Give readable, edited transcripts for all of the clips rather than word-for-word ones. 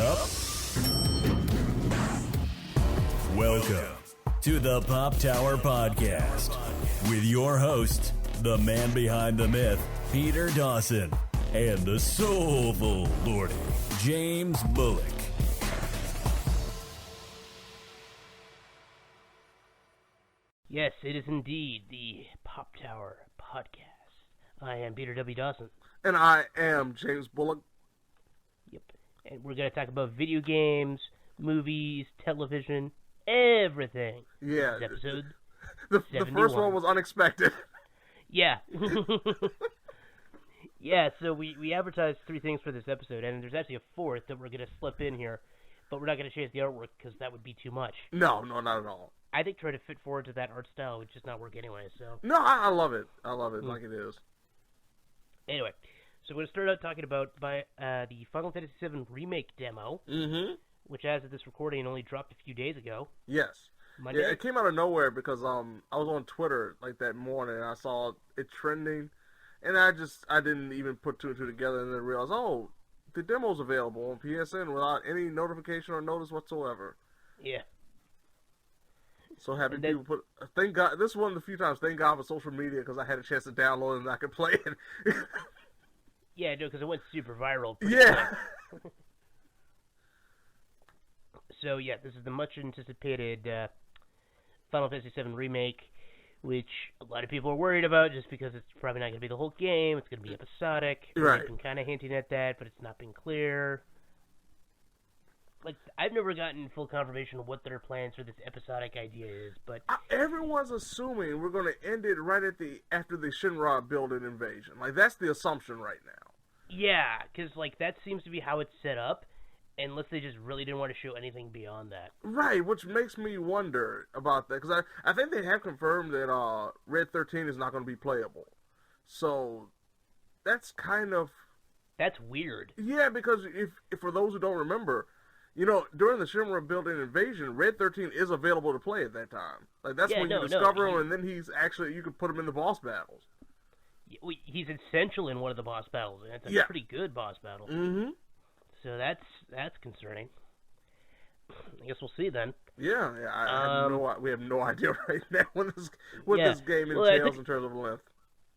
up? Welcome to the Pop Tower Podcast with your host, the man behind the myth, Peter Dawson, and the Soulful Lordy, James Bullock. Yes, it is indeed the Pop Tower Podcast. I am Peter W. Dawson. And I am James Bullock. Yep. And we're going to talk about video games, movies, television, everything. Yeah. This episode The first one was unexpected. Yeah. Yeah, so we advertised 3 things for this episode, and there's actually a 4th that we're going to slip in here, but we're not going to change the artwork because that would be too much. No, not at all. I think try to fit forward to that art style would just not work anyway, so... No, I love it. I love it like it is. Anyway, so we're going to start out talking about the Final Fantasy VII Remake demo, which as of this recording only dropped a few days ago. Yes. Monday. Yeah, it came out of nowhere because I was on Twitter like that morning and I saw it trending, and I didn't even put 2 and 2 together and then realized, oh, the demo's available on PSN without any notification or notice whatsoever. Yeah. So happy people put. Thank God. This is one of the few times. Thank God for social media because I had a chance to download it and I could play it. Yeah, no, because it went super viral. Yeah. So yeah, this is the much anticipated Final Fantasy VII Remake, which a lot of people are worried about just because it's probably not going to be the whole game. It's going to be episodic. Right. They've been kind of hinting at that, but it's not been clear. Like, I've never gotten full confirmation of what their plans for this episodic idea is, but... Everyone's assuming we're going to end it right after the Shinra building invasion. Like, that's the assumption right now. Yeah, because, like, that seems to be how it's set up, unless they just really didn't want to show anything beyond that. Right, which makes me wonder about that, because I think they have confirmed that Red 13 is not going to be playable. So, that's kind of... That's weird. Yeah, because if for those who don't remember... You know, during the Shinra building invasion, Red 13 is available to play at that time. Like, that's when you discover him, and then you can put him in the boss battles. He's essential in one of the boss battles, and it's a pretty good boss battle. Mm-hmm. So that's concerning. I guess we'll see then. Yeah, we have no idea right now what this game entails in terms of length.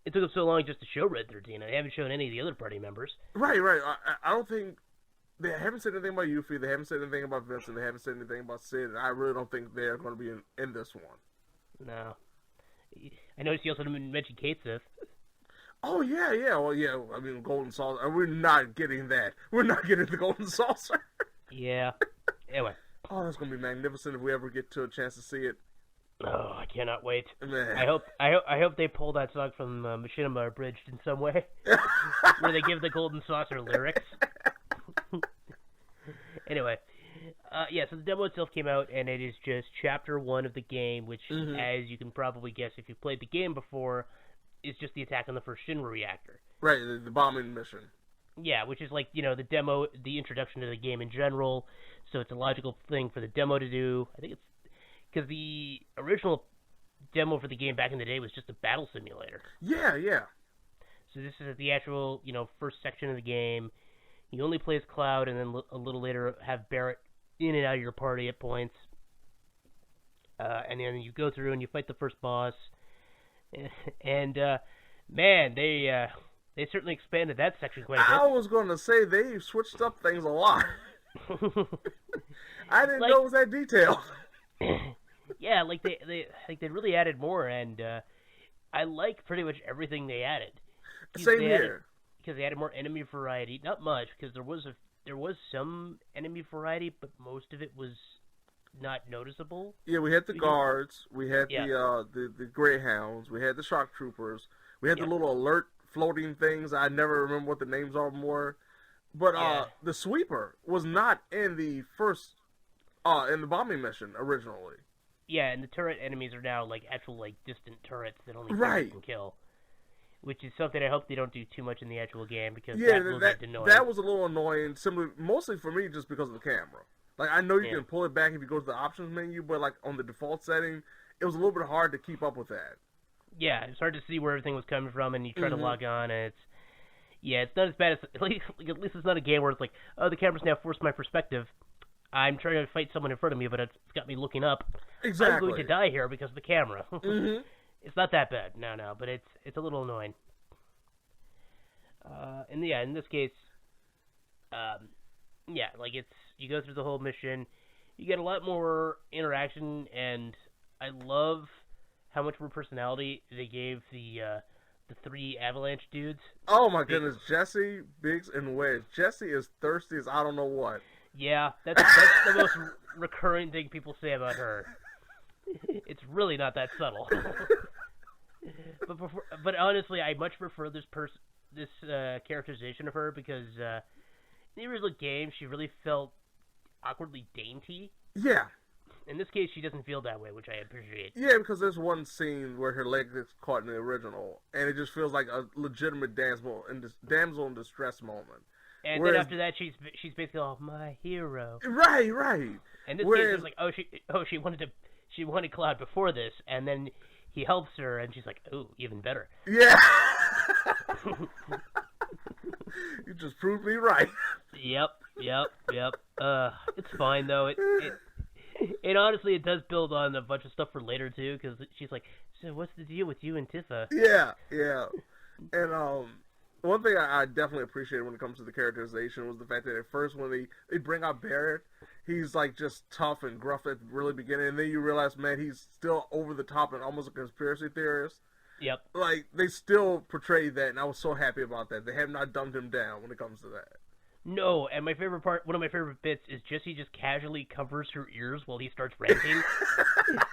It took them so long just to show Red 13, and they haven't shown any of the other party members. Right. I don't think... They haven't said anything about Yuffie, they haven't said anything about Vincent, they haven't said anything about Sid, and I really don't think they're going to be in this one. No. I noticed you also didn't mention Kate Sith. Oh, yeah. Well, yeah, I mean, Golden Saucer. We're not getting that. We're not getting the Golden Saucer. Yeah. Anyway. Oh, that's going to be magnificent if we ever get to a chance to see it. Oh, I cannot wait. Man. I hope they pull that song from Machinima Abridged in some way, where they give the Golden Saucer lyrics. Anyway, so the demo itself came out, and it is just Chapter 1 of the game, which, as you can probably guess if you've played the game before, is just the attack on the first Shinra reactor. Right, the bombing mission. Yeah, which is like, the demo, the introduction to the game in general, so it's a logical thing for the demo to do. I think it's because the original demo for the game back in the day was just a battle simulator. Yeah. So this is the actual, first section of the game. You only play as Cloud, and then a little later have Barrett in and out of your party at points. And then you go through and you fight the first boss. And, man, they certainly expanded that section quite a bit. I was going to say, they switched up things a lot. I didn't know it was that detailed. Yeah, they really added more, and I like pretty much everything they added. Same here. Because they added more enemy variety. Not much, because there was some enemy variety, but most of it was not noticeable. Yeah, we had the guards, we had the Greyhounds, we had the shock troopers, we had the little alert floating things. I never remember what the names of them were. But the sweeper was not in the first in the bombing mission originally. Yeah, and the turret enemies are now actual distant turrets that only turrets can kill. Which is something I hope they don't do too much in the actual game, because that will get annoying. That was a little annoying, mostly for me just because of the camera. Like, I know you can pull it back if you go to the options menu, but on the default setting, it was a little bit hard to keep up with that. Yeah, it's hard to see where everything was coming from, and you try to log on, and Yeah, it's not as bad as at least it's not a game where it's like, oh, the camera's now forced my perspective. I'm trying to fight someone in front of me, but it's got me looking up. Exactly. I'm going to die here because of the camera. Mm-hmm. It's not that bad, no, but it's a little annoying. In this case, like you go through the whole mission, you get a lot more interaction, and I love how much more personality they gave the 3 Avalanche dudes. Oh my goodness, Jesse, Biggs, and Wedge. Jesse is thirsty as I don't know what. Yeah, that's the most recurring thing people say about her. It's really not that subtle. But honestly, I much prefer this characterization of her because in the original game, she really felt awkwardly dainty. Yeah. In this case, she doesn't feel that way, which I appreciate. Yeah, because there's one scene where her leg gets caught in the original, and it just feels like a legitimate damsel in distress moment. And then after that, she's basically all my hero. Right. And this case is like, she wanted Cloud before this, and then he helps her, and she's like, oh, even better. Yeah. You just proved me right. Yep. It's fine though. It honestly, it does build on a bunch of stuff for later too, because she's like, so what's the deal with you and Tifa? Yeah. And one thing I definitely appreciated when it comes to the characterization was the fact that at first when they bring out Barrett, he's like just tough and gruff at the really beginning, and then you realize, man, he's still over the top and almost a conspiracy theorist. Yep. Like, they still portray that, and I was so happy about that. They have not dumbed him down when it comes to that. No, and one of my favorite bits is Jessie just casually covers her ears while he starts ranting.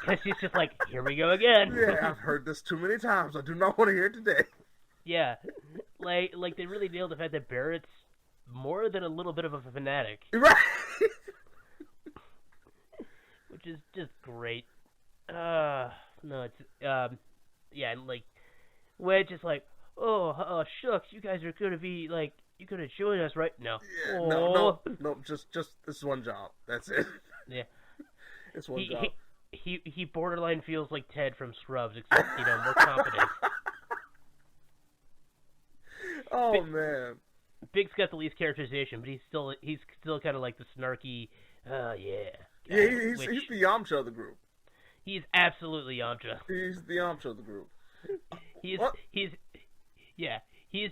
Because she's just like, here we go again. Yeah, I've heard this too many times. I do not want to hear it today. Yeah. Like they really nailed the fact that Barrett's more than a little bit of a fanatic. Right. Which is just great. No, it's, yeah, and like, Wedge is like, oh, shucks, you guys are gonna be, like, you could have joined us, right? No. Yeah, no, just, this is one job. That's it. Yeah. It's one job. He borderline feels like Ted from Scrubs, except, more confident. Man. Big's got the least characterization, but he's still kind of like the snarky, yeah. Yeah, he's the Yamcha of the group. He's absolutely Yamcha. He's the Yamcha of the group. He's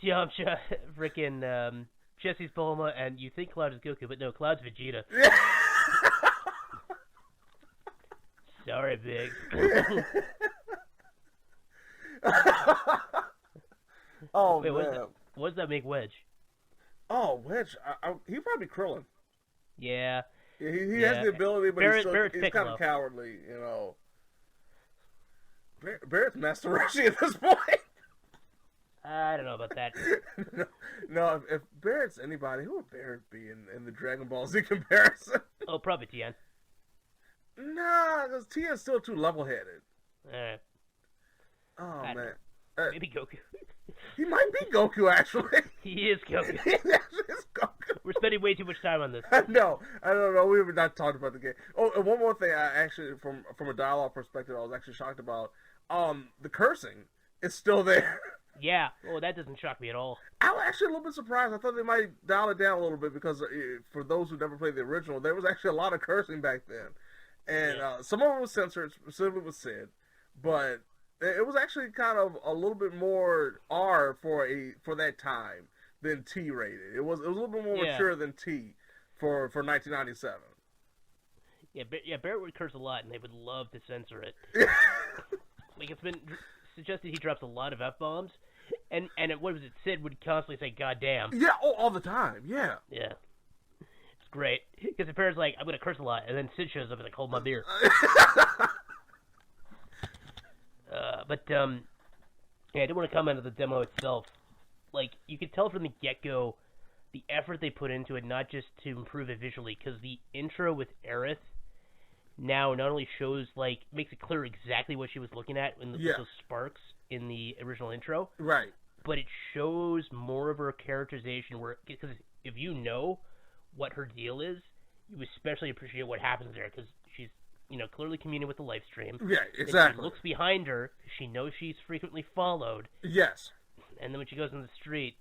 Yamcha, frickin' Jesse's Bulma, and you think Cloud is Goku, but no, Cloud's Vegeta. Yeah. Sorry, Big. Wait, man. What does that make Wedge? Oh, Wedge. He'd probably be Krillin. Yeah. He has the ability, but he's kind of cowardly, Barrett's Master Roshi at this point. I don't know about that. No, if Barrett's anybody, who would Barrett be in the Dragon Ball Z comparison? Oh, probably Tien. Nah, because Tien's still too level-headed. Alright. Oh, man. Maybe Goku. He might be Goku, actually. He is Goku. He actually is Goku. We're spending way too much time on this. No, I don't know. We have not talked about the game. Oh, and one more thing. I actually, from a dialogue perspective, I was actually shocked about. The cursing is still there. Yeah. Oh, that doesn't shock me at all. I was actually a little bit surprised. I thought they might dial it down a little bit because for those who never played the original, there was actually a lot of cursing back then, and some of it was censored, specifically with Sid, but it was actually kind of a little bit more R for that time than T rated. It was a little bit more mature than T for 1997. Yeah, Barrett would curse a lot, and they would love to censor it. Like, it's been suggested he drops a lot of F-bombs, and what was it, Sid would constantly say, God damn. Yeah, all the time, yeah. Yeah. It's great. Because the parent's like, I'm going to curse a lot, and then Sid shows up and like, hold my beer. Yeah, I do want to comment on the demo itself. Like, you could tell from the get-go the effort they put into it, not just to improve it visually, because the intro with Aerith now not only shows, like, makes it clear exactly what she was looking at with those sparks in the original intro. Right. But it shows more of her characterization, because if you know what her deal is, you especially appreciate what happens there, because she's, clearly communing with the live stream. Yeah, exactly. She looks behind her, she knows she's frequently followed. Yes. And then when she goes in the street,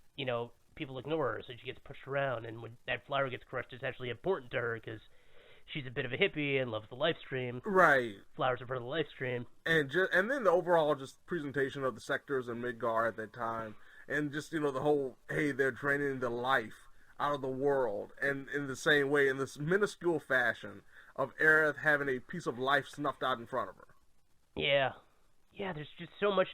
people ignore her, so she gets pushed around, and when that flower gets crushed, it's actually important to her because she's a bit of a hippie and loves the life stream. Right. Flowers are part of the life stream. And then the overall just presentation of the sectors in Midgar at that time, and just, the whole, hey, they're draining the life out of the world, and in the same way, in this minuscule fashion of Aerith having a piece of life snuffed out in front of her. Yeah. Yeah, there's just so much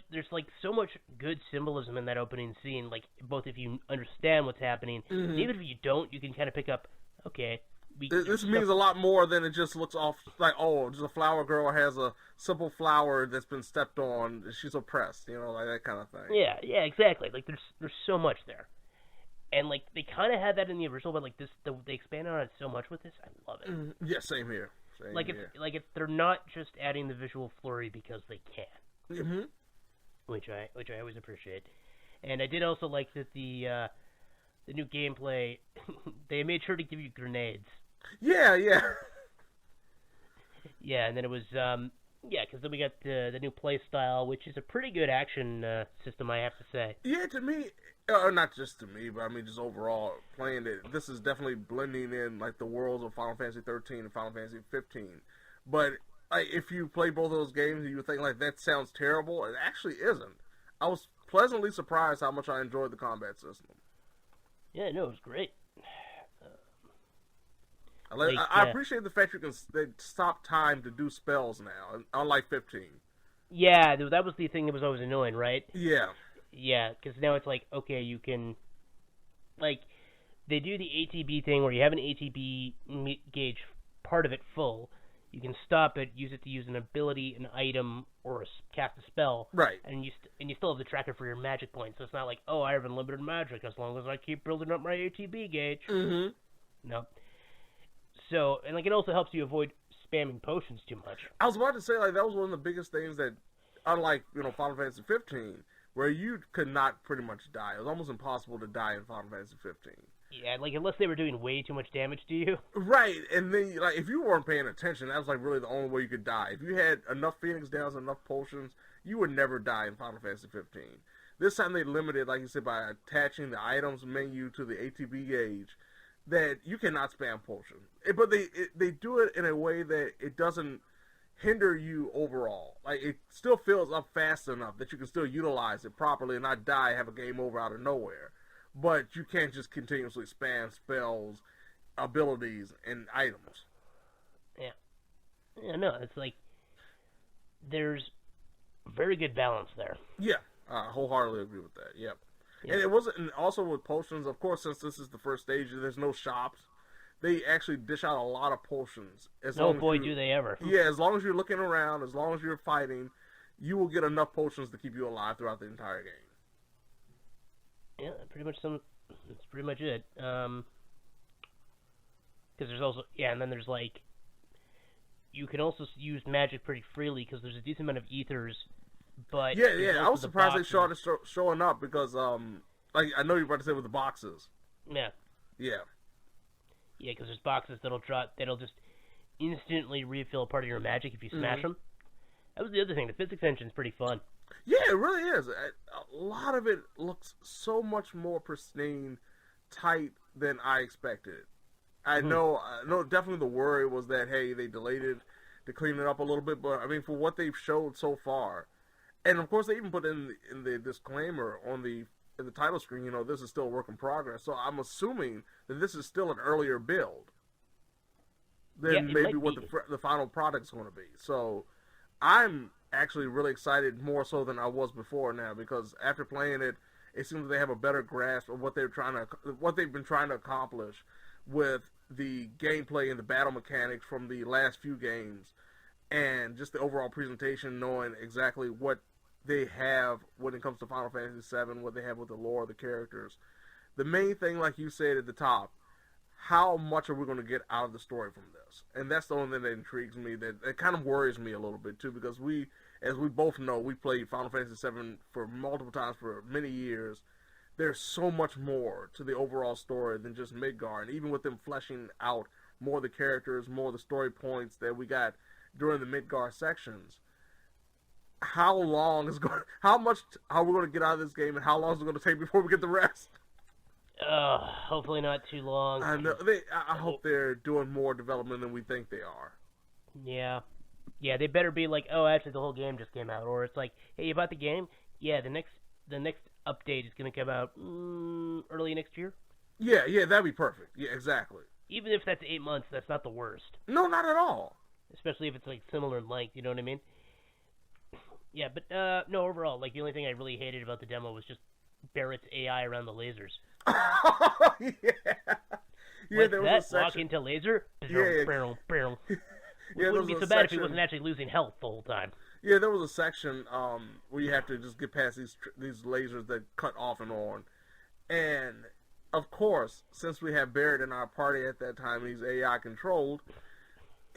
good symbolism in that opening scene, like, both if you understand what's happening, and even if you don't, you can kind of pick up, okay. This means a lot more than it just looks off, like, oh, just a flower girl has a simple flower that's been stepped on, she's oppressed, like that kind of thing. Yeah, exactly. Like, there's so much there. And, like, they kind of had that in the original, but, like, they expanded on it so much with this, I love it. Yeah, same here. They're not just adding the visual flurry because they can. Which I always appreciate. And I did also like that the new gameplay, they made sure to give you grenades. Yeah. Yeah, and then it was, because then we got the new play style, which is a pretty good action system, I have to say. Yeah, to me, or not just to me, but I mean just overall, playing it, this is definitely blending in, like, the worlds of Final Fantasy 13 and Final Fantasy 15. But, like, if you play both of those games and you think, like, that sounds terrible, it actually isn't. I was pleasantly surprised how much I enjoyed the combat system. Yeah, no, it was great. I appreciate the fact they stop time to do spells now, unlike 15. Yeah, that was the thing that was always annoying, right? Yeah. Yeah, because now it's like, okay, you can, like, they do the ATB thing where you have an ATB gauge, part of it full. You can stop it, use it to use an ability, an item, or cast a spell. Right. And you still have the tracker for your magic points. So it's not like, oh, I have unlimited magic as long as I keep building up my ATB gauge. No. So, and, like, it also helps you avoid spamming potions too much. I was about to say, like, that was one of the biggest things that, unlike, Final Fantasy 15, where you could not pretty much die. It was almost impossible to die in Final Fantasy 15. Yeah, like, unless they were doing way too much damage to you. Right, and then, like, if you weren't paying attention, that was, like, really the only way you could die. If you had enough Phoenix Downs and enough potions, you would never die in Final Fantasy 15. This time they limited, like you said, by attaching the items menu to the ATB gauge, that you cannot spam potion. But they do it in a way that it doesn't hinder you overall. Like, it still fills up fast enough that you can still utilize it properly and not die, have a game over out of nowhere. But you can't just continuously spam spells, abilities, and items. Yeah. Yeah, no, it's like, there's very good balance there. Yeah, I wholeheartedly agree with that, yep. Yeah. And it wasn't, and also with potions, of course, since this is the first stage, there's no shops. They actually dish out a lot of potions. Oh boy, do they ever. Yeah, as long as you're looking around, as long as you're fighting, you will get enough potions to keep you alive throughout the entire game. Yeah, that's pretty much it. Because there's also, and then there's, like, you can also use magic pretty freely because there's a decent amount of ethers. But yeah, I was surprised they started showing up because, like, I know you're about to say with the boxes. Yeah. Yeah. Yeah, because there's boxes that'll just instantly refill part of your magic if you smash them. That was the other thing. The physics engine's pretty fun. Yeah, it really is. A lot of it looks so much more pristine, tight than I expected. I know definitely the worry was that, hey, they delayed it to clean it up a little bit, but, I mean, for what they've showed so far, and, of course, they even put in the disclaimer in the title screen, this is still a work in progress, so I'm assuming that this is still an earlier build than maybe what the final product's going to be. So I'm actually really excited, more so than I was before now, because after playing it, it seems they have a better grasp of what they've been trying to accomplish with the gameplay and the battle mechanics from the last few games, and just the overall presentation, knowing exactly what they have when it comes to Final Fantasy VII, what they have with the lore, the characters. The main thing, like you said at the top, how much are we going to get out of the story from this? And that's the only thing that intrigues me, that kind of worries me a little bit too, because as we both know, we played Final Fantasy VII for multiple times for many years. There's so much more to the overall story than just Midgar, and even with them fleshing out more of the characters, more of the story points that we got during the Midgar sections, how much are we going to get out of this game, and how long is it going to take before we get the rest? Hopefully not too long. I know. I hope they're doing more development than we think they are. Yeah. Yeah, they better be like, oh, actually, the whole game just came out. Or it's like, hey, you bought the game? Yeah, the next update is going to come out early next year. Yeah, that'd be perfect. Yeah, exactly. Even if that's 8 months, that's not the worst. No, not at all. Especially if it's like similar in length, you know what I mean? Yeah, but no, overall, like the only thing I really hated about the demo was just Barrett's AI around the lasers. Yeah, there was that a section. walk into laser? Yeah. It wouldn't be so bad if he wasn't actually losing health the whole time. Yeah, there was a section where you have to just get past these lasers that cut off and on. And, of course, since we had Barrett in our party at that time, he's AI controlled,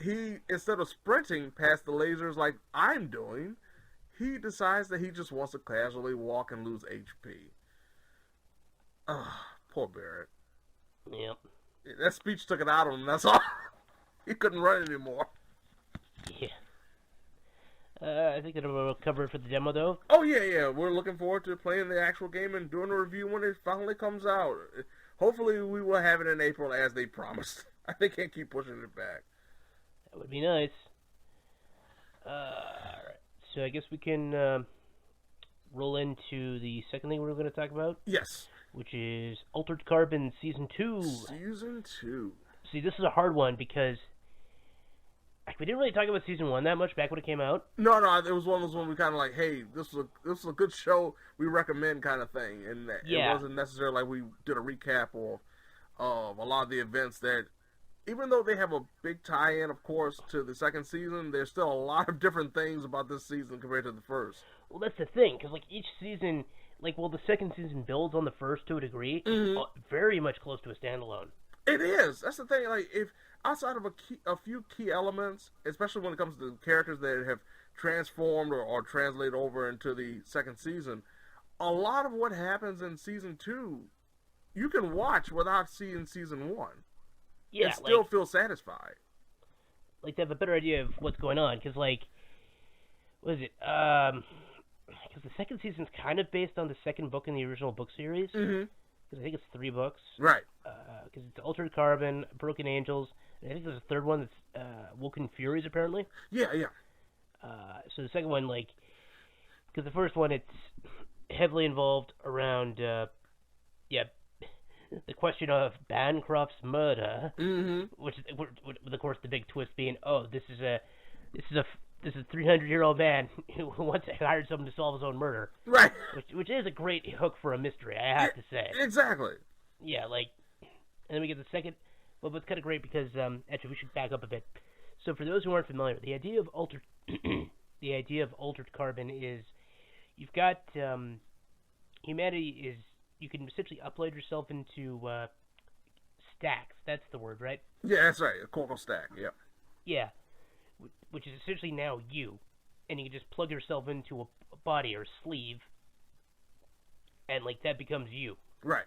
he, instead of sprinting past the lasers like I'm doing, he decides that he just wants to casually walk and lose HP. Poor Barrett. Yep. That speech took it out of him, that's all. He couldn't run anymore. Yeah. I think that'll cover it for the demo, though. Oh, yeah. We're looking forward to playing the actual game and doing a review when it finally comes out. Hopefully, we will have it in April as they promised. They can't keep pushing it back. That would be nice. Alright. So I guess we can roll into the second thing we're going to talk about. Yes. Which is Altered Carbon Season 2. Season 2. See, this is a hard one because we didn't really talk about Season 1 that much back when it came out. No, it was one of those when we kind of like, hey, this is a good show, we recommend kind of thing. And it wasn't necessarily like we did a recap of a lot of the events that, even though they have a big tie-in, of course, to the second season, there's still a lot of different things about this season compared to the first. Well, that's the thing, because like each season, the second season builds on the first to a degree. Mm-hmm. It's very much close to a standalone. It is. That's the thing. Like, if outside of a few key elements, especially when it comes to the characters that have transformed or translated over into the second season, a lot of what happens in season 2, you can watch without seeing season 1. Yeah, and still feel satisfied. Like, to have a better idea of what's going on, because, like, what is it? Because the second season's kind of based on the second book in the original book series. Mm-hmm. Because I think it's 3 books. Right. Because it's Altered Carbon, Broken Angels, and I think there's a third one that's Woken Furies, apparently. Yeah. So the second one, because the first one, it's heavily involved around, the question of Bancroft's murder, mm-hmm. which with of course the big twist being, this is a 300-year-old man who once hired someone to solve his own murder. Right. Which is a great hook for a mystery, I have to say. Exactly. Yeah, and then we get the second. Well, it's kind of great because actually we should back up a bit. So for those who aren't familiar, the idea of altered carbon is you've got humanity is. You can essentially upload yourself into stacks. That's the word, right? Yeah, that's right. A coral stack, yeah. Yeah, which is essentially now you. And you can just plug yourself into a body or a sleeve, and, that becomes you. Right.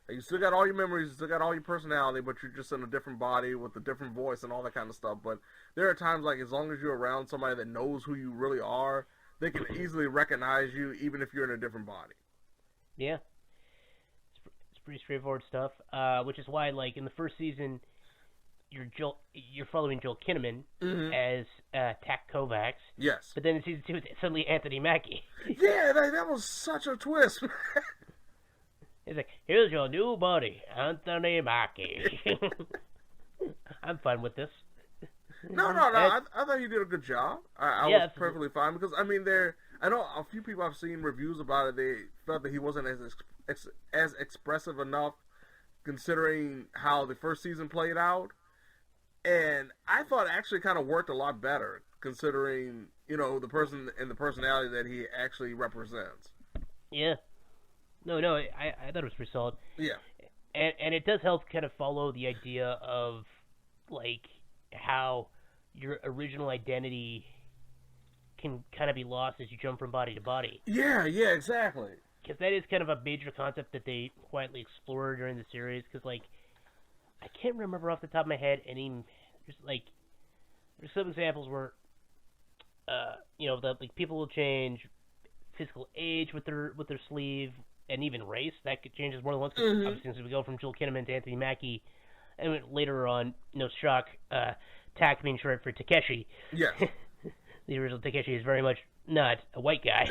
You still got all your memories, you still got all your personality, but you're just in a different body with a different voice and all that kind of stuff. But there are times, as long as you're around somebody that knows who you really are, they can easily recognize you even if you're in a different body. Yeah. Pretty straightforward stuff, which is why, in the first season, you're following Joel Kinnaman mm-hmm. as Tak Kovacs. Yes. But then in season 2, it's suddenly Anthony Mackie. Yeah, that was such a twist. He's like, here's your new buddy, Anthony Mackie. I'm fine with this. No. I thought you did a good job. I was perfectly fine because, I know a few people I've seen reviews about it, they felt that he wasn't as expressive enough considering how the first season played out. And I thought it actually kind of worked a lot better considering, the person and the personality that he actually represents. Yeah. No, I thought it was pretty solid. Yeah. And it does help kind of follow the idea of, how your original identity can kind of be lost as you jump from body to body. Yeah, exactly. Because that is kind of a major concept that they quietly explore during the series. Because, I can't remember off the top of my head any. There's some examples where, people will change physical age with their sleeve, and even race. That changes more than once. Obviously, since we go from Joel Kinnaman to Anthony Mackie, and later on, no shock, Tak being short for Takeshi. Yeah. The original Takeshi is very much not a white guy.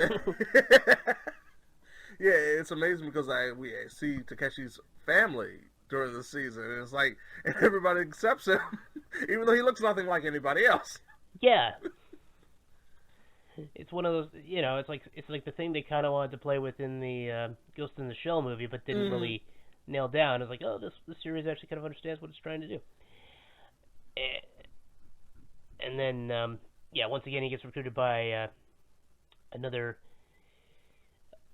Yeah, it's amazing because we see Takeshi's family during the season, and it's like, and everybody accepts him, even though he looks nothing like anybody else. Yeah. It's one of those, it's like the thing they kind of wanted to play with in the Ghost in the Shell movie, but didn't really nail down. It's like, oh, this series actually kind of understands what it's trying to do. And then, once again, he gets recruited by another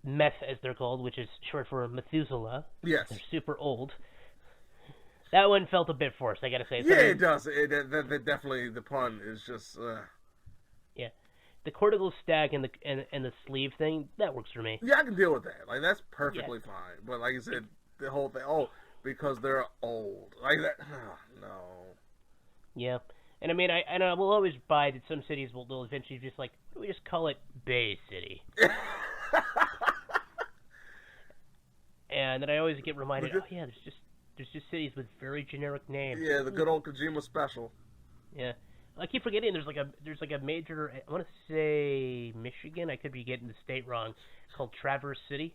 meth, as they're called, which is short for Methuselah. Yes. They're super old. That one felt a bit forced, I gotta say. Yeah, it does. Definitely, the pun is just... Yeah. The cortical stack and the sleeve thing, that works for me. Yeah, I can deal with that. Like, that's perfectly fine. But like you said, the whole thing, because they're old. Like that, no. Yeah. And I mean, I will always buy that some cities they'll eventually just like, why don't we just call it Bay City? And then I always get reminded, there's just cities with very generic names. Yeah, the good old Kojima special. Yeah. I keep forgetting there's like a major, I want to say Michigan, I could be getting the state wrong, called Traverse City.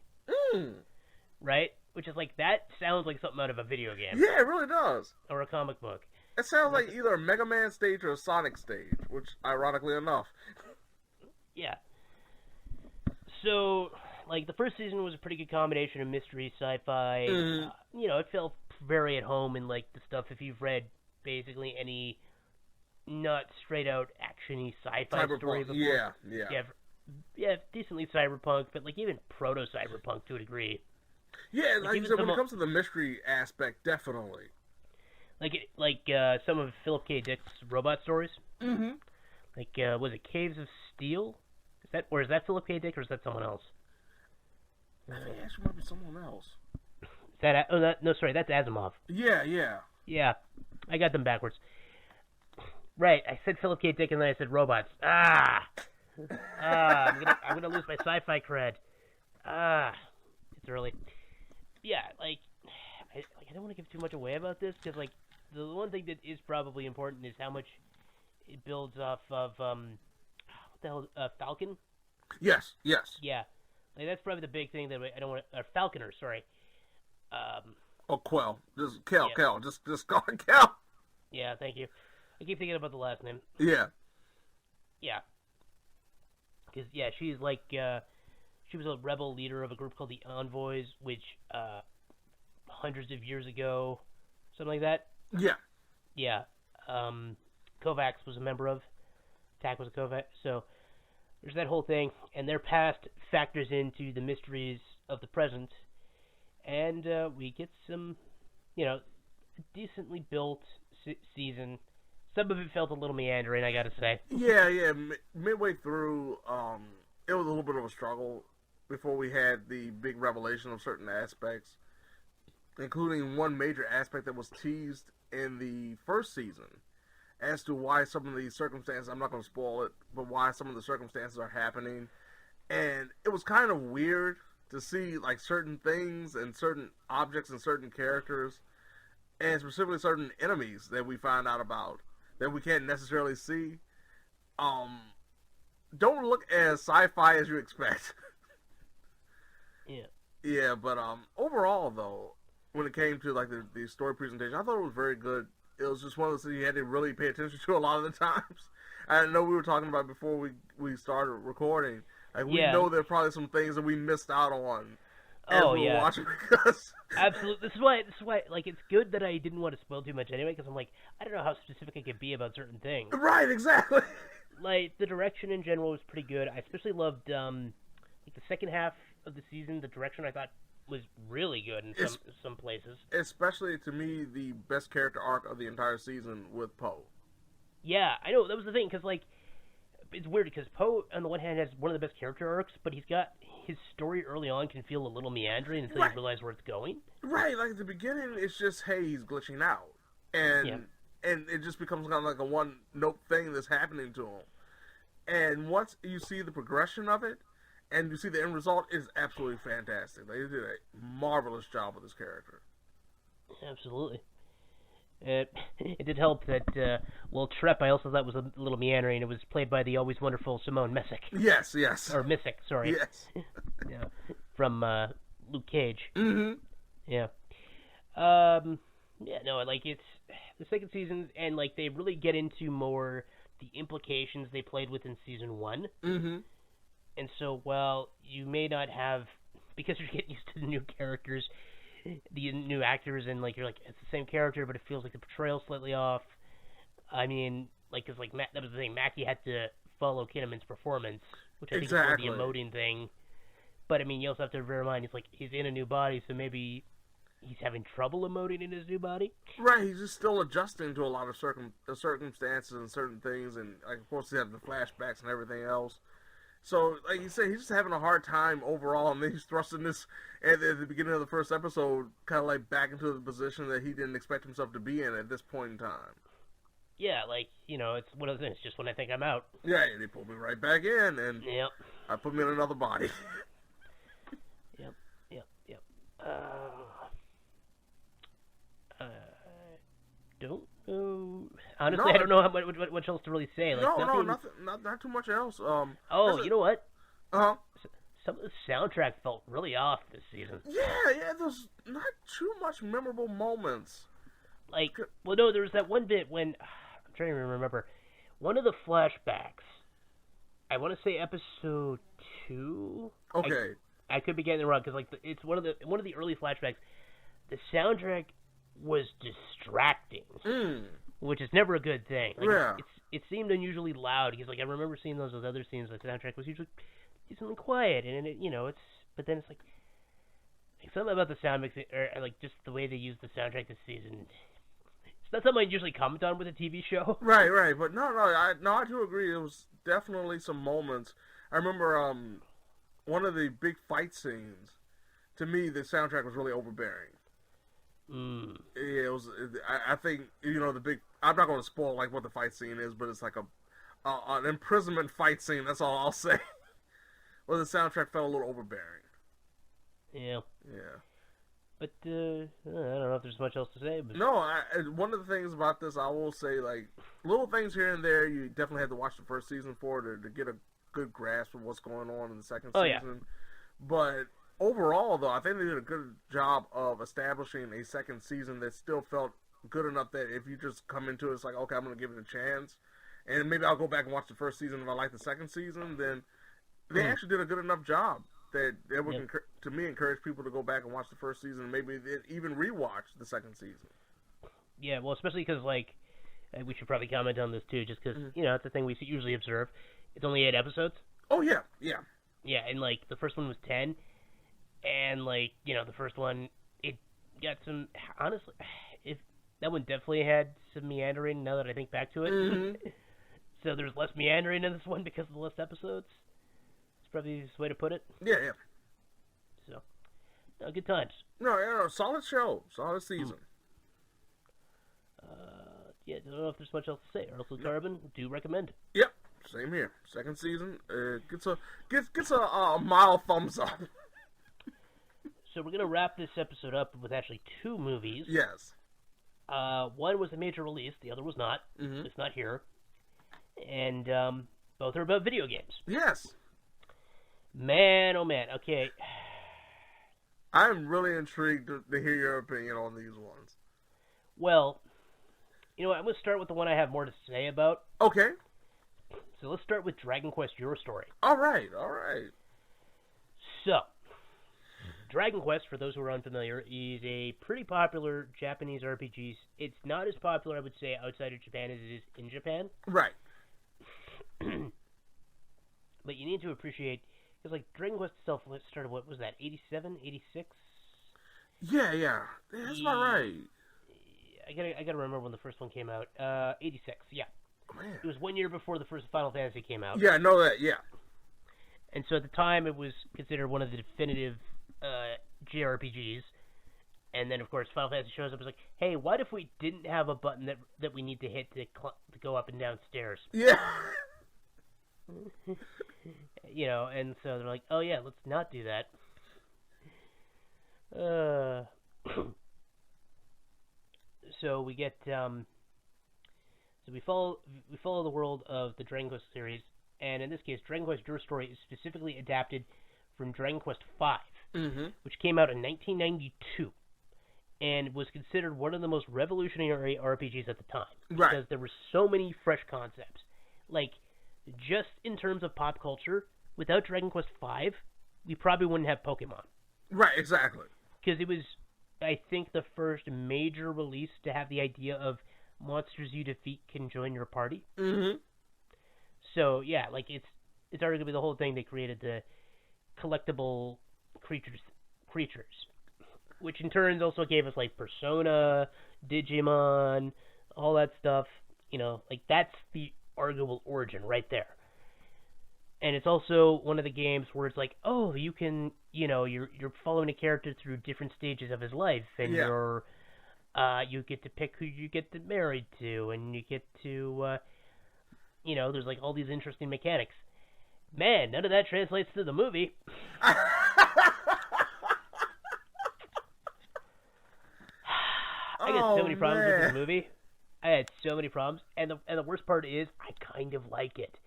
Right? Which is like, that sounds like something out of a video game. Yeah, it really does. Or a comic book. It sounds like either a Mega Man stage or a Sonic stage, which, ironically enough. Yeah. So, like, the first season was a pretty good combination of mystery, sci-fi. It felt very at home in, like, the stuff, if you've read basically any not straight-out action-y sci-fi story before. Yeah, decently cyberpunk, but, like, even proto-cyberpunk to a degree. Yeah, like you said, when it comes to the mystery aspect, definitely. Like some of Philip K. Dick's robot stories. Like, was it Caves of Steel? Is that Philip K. Dick, or is that someone else? I think it actually might be someone else. That's Asimov. Yeah. I got them backwards. Right, I said Philip K. Dick and then I said robots. I'm gonna lose my sci-fi cred. It's early. Yeah, I don't want to give too much away about this because, like, the one thing that is probably important is how much it builds off of what the hell, Falcon. Yes. Yeah, like, that's probably the big thing that I don't want to. Falconer, sorry. Quell. Just Kel. Just call it Kel. Yeah, thank you. I keep thinking about the last name. Yeah. Yeah. Because she's like she was a rebel leader of a group called the Envoys, which hundreds of years ago, something like that. Yeah. Yeah. Kovacs was a member of. Tak was a Kovac. So there's that whole thing, and their past factors into the mysteries of the present, and we get some, decently built season. Some of it felt a little meandering, I gotta say. Yeah. Midway through, it was a little bit of a struggle before we had the big revelation of certain aspects, including one major aspect that was teased in the first season as to why some of these circumstances, I'm not going to spoil it, but why some of the circumstances are happening. And it was kind of weird to see, like, certain things and certain objects and certain characters, and specifically certain enemies that we find out about that we can't necessarily see. Don't look as sci-fi as you expect. Yeah, but overall, though, when it came to, like, the story presentation, I thought it was very good. It was just one of those things you had to really pay attention to a lot of the times. I know we were talking about before we started recording. Like, we know there are probably some things that we missed out on as we were watching because... Absolutely. This is why, like, it's good that I didn't want to spoil too much anyway, because I'm like, I don't know how specific I could be about certain things. Right, exactly. Like, the direction in general was pretty good. I especially loved, like, the second half of the season. The direction, I thought, was really good in some places. Especially, to me, the best character arc of the entire season with Poe. Yeah, I know. That was the thing, because, like, it's weird, because Poe, on the one hand, has one of the best character arcs, but he's got... his story early on can feel a little meandering until you realize where it's going. Right, like at the beginning, it's just, hey, he's glitching out. And it just becomes kind of like a one-note thing that's happening to him. And once you see the progression of it, and you see the end result is absolutely fantastic. They did a marvelous job with this character. Absolutely. It did help that, Trep, I also thought was a little meandering. It was played by the always wonderful Simone Messick. Yes. Or Missick, sorry. Yes. Yeah. From Luke Cage. Mm-hmm. Yeah. It's the second season, and, like, they really get into more the implications they played with in season 1. Mm-hmm. And so, while you may not have, because you're getting used to the new characters, the new actors, and, like, you're like, it's the same character, but it feels like the portrayal's slightly off. I mean, like, because, like, that was the thing, Mackie had to follow Kinnaman's performance, which I think is more the emoting thing. But, I mean, you also have to bear in mind, he's in a new body, so maybe he's having trouble emoting in his new body. Right, he's just still adjusting to a lot of circumstances and certain things, and, like, of course, he has the flashbacks and everything else. So, like you said, he's just having a hard time overall, and then he's thrusting this, at the beginning of the first episode, kind of like back into the position that he didn't expect himself to be in at this point in time. Yeah, like, it's one of the things, just when I think I'm out. Yeah, and he pulled me right back in, and yep. I put me in another body. Yep. Don't know. Honestly, I don't know what else to really say. Like, nothing, not too much else. You know what? Uh-huh. Some of the soundtrack felt really off this season. Yeah, there's not too much memorable moments. Like, well, no, there was that one bit when, I'm trying to remember, one of the flashbacks, I want to say episode 2? Okay. I could be getting it wrong, because, like, it's one of the early flashbacks. The soundtrack was distracting, which is never a good thing. Like, yeah. It seemed unusually loud, because, like, I remember seeing those with other scenes, the soundtrack was usually decently quiet, and but then it's like something about the sound mix, or like just the way they use the soundtrack this season. It's not something I usually comment on with a TV show. Right, but I do agree. It was definitely some moments. I remember one of the big fight scenes. To me, the soundtrack was really overbearing. Yeah, it was. I think the big. I'm not going to spoil like what the fight scene is, but it's like an imprisonment fight scene. That's all I'll say. Well, the soundtrack felt a little overbearing. Yeah. But I don't know if there's much else to say. But... No, one of the things about this, I will say, like little things here and there. You definitely have to watch the first season to get a good grasp of what's going on in the second season. Yeah. But overall, though, I think they did a good job of establishing a second season that still felt good enough that if you just come into it, it's like, okay, I'm going to give it a chance. And maybe I'll go back and watch the first season if I like the second season. Then they actually did a good enough job that it would, to me, encourage people to go back and watch the first season and maybe even rewatch the second season. Yeah, well, especially because, like, we should probably comment on this, too, just because, it's a thing we usually observe. It's only 8 episodes. Oh, yeah. Yeah, and, like, the first one was 10. And, like, the first one, it got some, honestly, that one definitely had some meandering now that I think back to it. So there's less meandering in this one because of the less episodes. It's probably the easiest way to put it. Yeah. So, good times. No, solid show. Solid season. I don't know if there's much else to say. Earl Carbon, do recommend. Yep, same here. Second season, gets a mild thumbs up. So we're going to wrap this episode up with actually 2 movies. Yes. One was a major release, the other was not. It's not here. And both are about video games. Yes. Man, oh man, okay. I'm really intrigued to hear your opinion on these ones. Well, I'm going to start with the one I have more to say about. Okay. So let's start with Dragon Quest Your Story. All right. So, Dragon Quest, for those who are unfamiliar, is a pretty popular Japanese RPG. It's not as popular, I would say, outside of Japan as it is in Japan. Right. But you need to appreciate, because, like, Dragon Quest itself started, what was that, 87, 86? Yeah. That's about right. I gotta remember when the first one came out. 86, yeah. Man. It was 1 year before the first Final Fantasy came out. Yeah, I know that, yeah. And so at the time, it was considered one of the definitive JRPGs. And then, of course, Final Fantasy shows up and is like, hey, what if we didn't have a button that we need to hit to go up and down stairs? Yeah. You know, and so they're like, oh yeah, let's not do that. So we get so we follow the world of the Dragon Quest series, and in this case, Dragon Quest Your Story is specifically adapted from Dragon Quest V, which came out in 1992, and was considered one of the most revolutionary RPGs at the time, because there were so many fresh concepts. Like, just in terms of pop culture, without Dragon Quest V, we probably wouldn't have Pokemon. Right, exactly. Because it was, I think, the first major release to have the idea of monsters you defeat can join your party. So, yeah, like, it's arguably the whole thing they created the collectible creatures, which in turn also gave us, like, Persona, Digimon, all that stuff. You know, like, that's the arguable origin right there. And it's also one of the games where it's like, oh, you can, you know, you're following a character through different stages of his life, and you're, you get to pick who you get to married to, and you get to, you know, there's like all these interesting mechanics. Man, none of that translates to the movie. I got so many problems with this movie. I had so many problems, and the worst part is I kind of like it.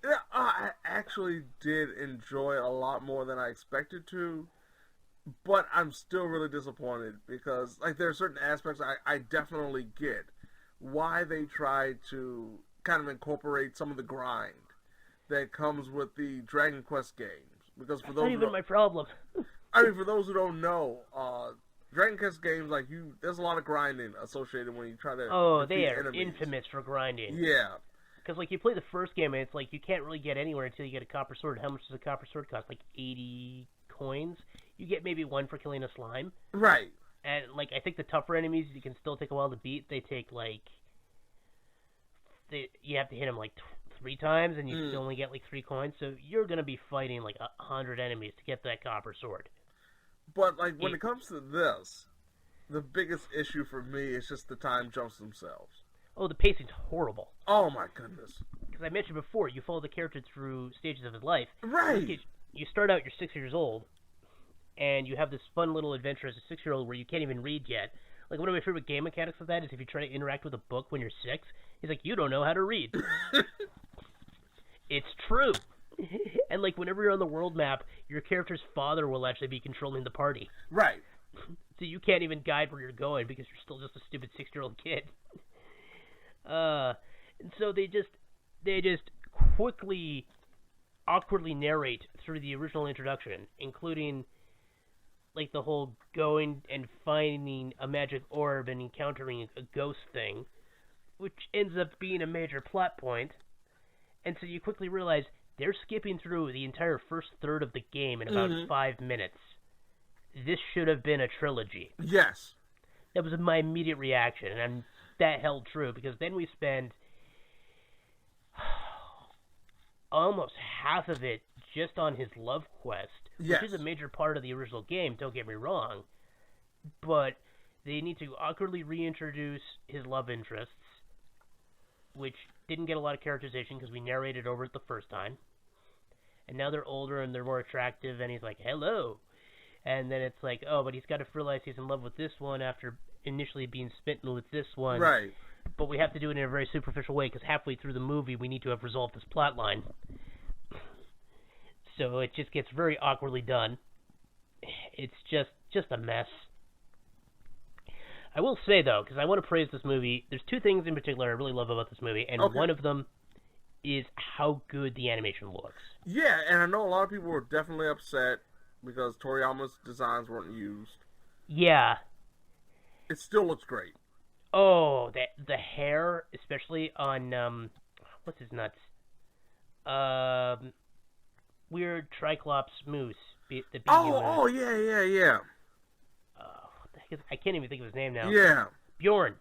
Yeah, I actually did enjoy a lot more than I expected to, but I'm still really disappointed because, like, there are certain aspects I definitely get why they tried to kind of incorporate some of the grind that comes with the Dragon Quest games. Because for those not even my problem. I mean, for those who don't know, Dragon Quest games, like, there's a lot of grinding associated when you try to. Oh, they are enemies. infamous for grinding. Yeah. Because, like, you play the first game, and it's like you can't really get anywhere until you get a copper sword. How much does a copper sword cost? Like 80 coins? You get maybe one for killing a slime. Right. And, like, I think the tougher enemies, you can still take a while to beat. They take, like... you have to hit them, like, 3 times, and you still only get, like, 3 coins. So you're going to be fighting, like, 100 enemies to get that copper sword. But, like, when it comes to this, the biggest issue for me is just the time jumps themselves. Oh, the pacing's horrible. Oh, my goodness. Because I mentioned before, you follow the character through stages of his life. Right. You start out, you're 6 years old, and you have this fun little adventure as a 6-year-old where you can't even read yet. Like, one of my favorite game mechanics of that is if you try to interact with a book when you're 6, he's like, you don't know how to read. It's true. And, like, whenever you're on the world map, your character's father will actually be controlling the party. Right. So you can't even guide where you're going because you're still just a stupid 6-year-old kid. And so they just quickly, awkwardly narrate through the original introduction, including, like, the whole going and finding a magic orb and encountering a ghost thing, which ends up being a major plot point. And so you quickly realize they're skipping through the entire first third of the game in about 5 minutes. This should have been a trilogy. Yes. That was my immediate reaction, and that held true, because then we spend almost half of it just on his love quest, which is a major part of the original game, don't get me wrong, but they need to awkwardly reintroduce his love interests, which didn't get a lot of characterization because we narrated over it the first time, and now they're older and they're more attractive, and he's like, hello, and then it's like, oh, but he's got to realize he's in love with this one after initially being smitten with this one. Right. But we have to do it in a very superficial way because halfway through the movie we need to have resolved this plot line. So it just gets very awkwardly done. It's just a mess. I will say, though, because I want to praise this movie, there's 2 things in particular I really love about this movie, and one of them is how good the animation looks. Yeah, and I know a lot of people were definitely upset because Toriyama's designs weren't used. Yeah. It still looks great. Oh, the hair, especially on, what's his nuts? Weird Triclops moose. The oh, yeah. What the heck is, I can't even think of his name now. Yeah. Bjorn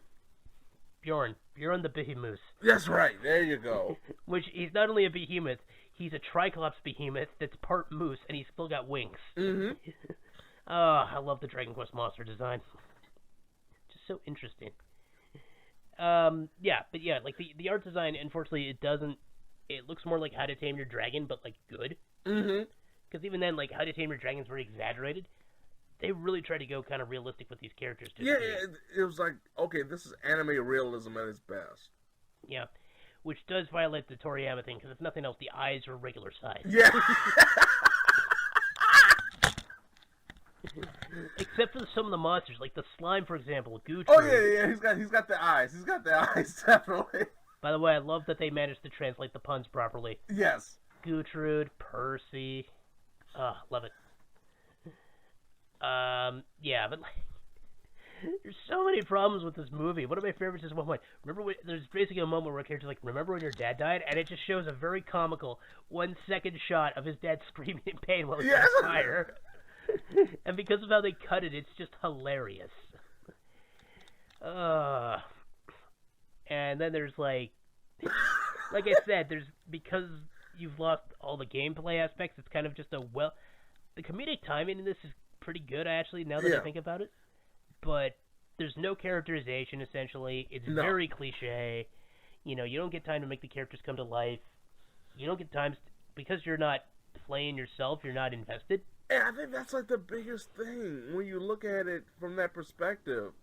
the behemoth. That's right, there you go. Which, he's not only a behemoth, he's a Triclops behemoth that's part moose, and he's still got wings. I love the Dragon Quest monster design. Just so interesting. Like the art design, unfortunately, it doesn't it looks more like How to Tame Your Dragon, but, like, good. Mm-hmm. Because even then, like, How to Tame Your Dragon's very exaggerated. They really try to go kind of realistic with these characters. Yeah, it was like, okay, this is anime realism at its best. Yeah, which does violate the Toriyama thing, because if nothing else, the eyes are regular size. Yeah. Except for some of the monsters, like the slime, for example, Gucci. Oh yeah, he's got the eyes. He's got the eyes, definitely. By the way, I love that they managed to translate the puns properly. Yes. Gertrude, Percy. Love it. Yeah, but like, there's so many problems with this movie. One of my favorites is one point. There's basically a moment where a character's like, remember when your dad died? And it just shows a very comical 1 second shot of his dad screaming in pain while he's on fire. And because of how they cut it, it's just hilarious. And then there's like I said, because you've lost all the gameplay aspects, it's kind of just the comedic timing in this is pretty good, actually, now that I think about it. But there's no characterization, essentially. It's very cliche. You know, you don't get time to make the characters come to life. You don't get time, because you're not playing yourself, you're not invested. And I think that's like the biggest thing when you look at it from that perspective.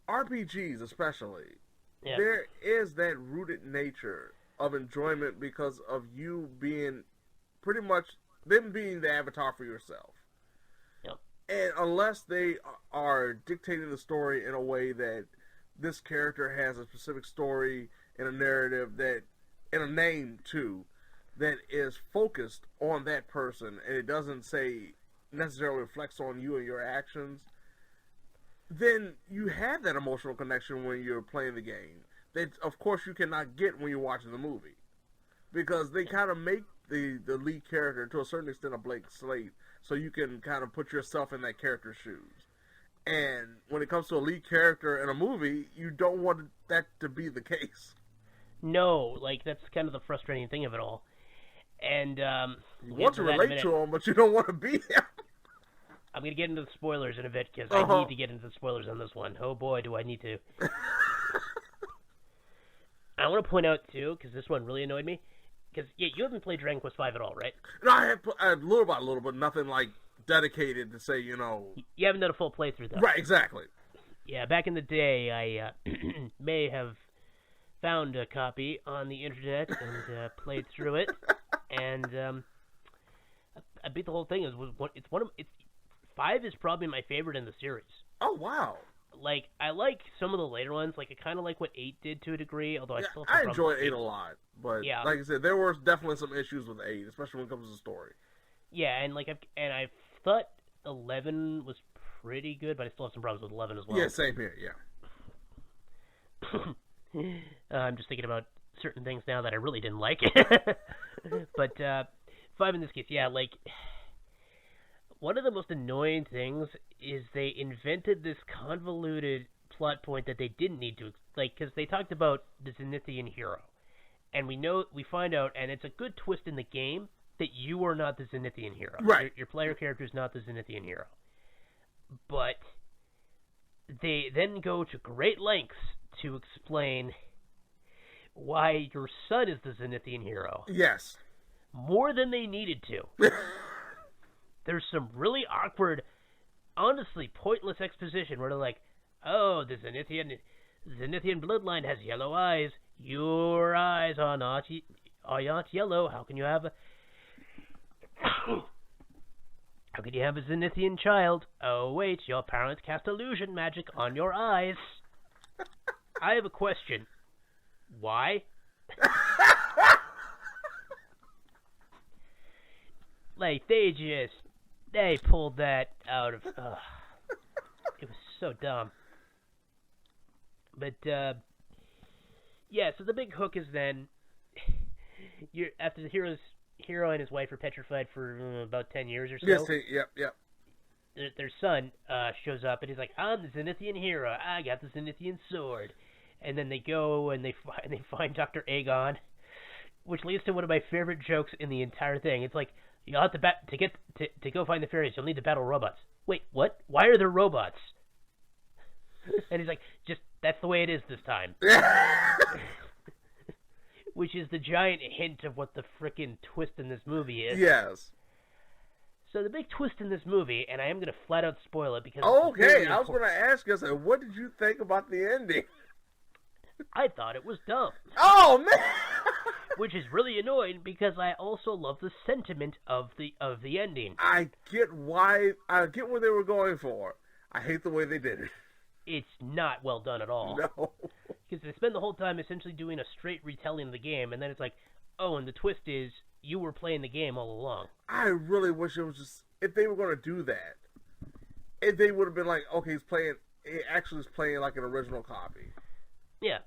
RPGs especially, there is that rooted nature of enjoyment because of you being pretty much them being the avatar for yourself. Yep. And unless they are dictating the story in a way that this character has a specific story and a narrative that, and a name too, that is focused on that person, and it doesn't say necessarily reflects on you and your actions, then you have that emotional connection when you're playing the game that, of course, you cannot get when you're watching the movie. Because they kind of make the lead character, to a certain extent, a blank slate, so you can kind of put yourself in that character's shoes. And when it comes to a lead character in a movie, you don't want that to be the case. No, like, that's kind of the frustrating thing of it all. And you want to relate to him, but you don't want to be him. I'm going to get into the spoilers in a bit, because I need to get into the spoilers on this one. Oh boy, do I need to. I want to point out, too, because this one really annoyed me, because, you haven't played Dragon Quest V at all, right? No, I have a little, but nothing, like, dedicated to say, you know... You haven't done a full playthrough, though. Right, exactly. Yeah, back in the day, I may have found a copy on the internet and played through it, and I beat the whole thing. It's 5 is probably my favorite in the series. Oh, wow. Like, I like some of the later ones. Like, I kind of like what 8 did to a degree, although I still... I enjoyed 8 a lot, but like I said, there were definitely some issues with 8, especially when it comes to the story. Yeah, and I thought 11 was pretty good, but I still have some problems with 11 as well. Yeah, same here, yeah. I'm just thinking about certain things now that I really didn't like. But 5 in this case, yeah, like... One of the most annoying things is they invented this convoluted plot point that they didn't need to, like, because they talked about the Zenithian hero, and we find out, and it's a good twist in the game, that you are not the Zenithian hero. Right. Your player character is not the Zenithian hero. But they then go to great lengths to explain why your son is the Zenithian hero. Yes. More than they needed to. There's some really awkward, honestly pointless exposition where they're like, oh, the Zenithian bloodline has yellow eyes. Your eyes are not yellow. How can you have a... How could you have a Zenithian child? Oh, wait, your parents cast illusion magic on your eyes. I have a question. Why? Like, they pulled that out of... it was so dumb. But, yeah, so the big hook is then... after the hero and his wife are petrified for about 10 years or so. Yes, yep. Their son shows up, and he's like, I'm the Zenithian hero. I got the Zenithian sword. And then they go, and they find Dr. Aegon, which leads to one of my favorite jokes in the entire thing. It's like, you'll have to go find the fairies, you'll need to battle robots. Wait, what? Why are there robots? And he's like, that's the way it is this time. which is the giant hint of what the frickin' twist in this movie is. Yes. So the big twist in this movie, and I am going to flat out spoil it because... Okay, I was going to ask you, what did you think about the ending? I thought it was dumb. Oh, man! Which is really annoying because I also love the sentiment of the ending. I get where they were going for. I hate the way they did it. It's not well done at all. No. Because they spend the whole time essentially doing a straight retelling of the game, and then it's like, oh, and the twist is you were playing the game all along. I really wish it was just, if they were going to do that, if they would have been like, okay, he actually is playing like an original copy. Yeah.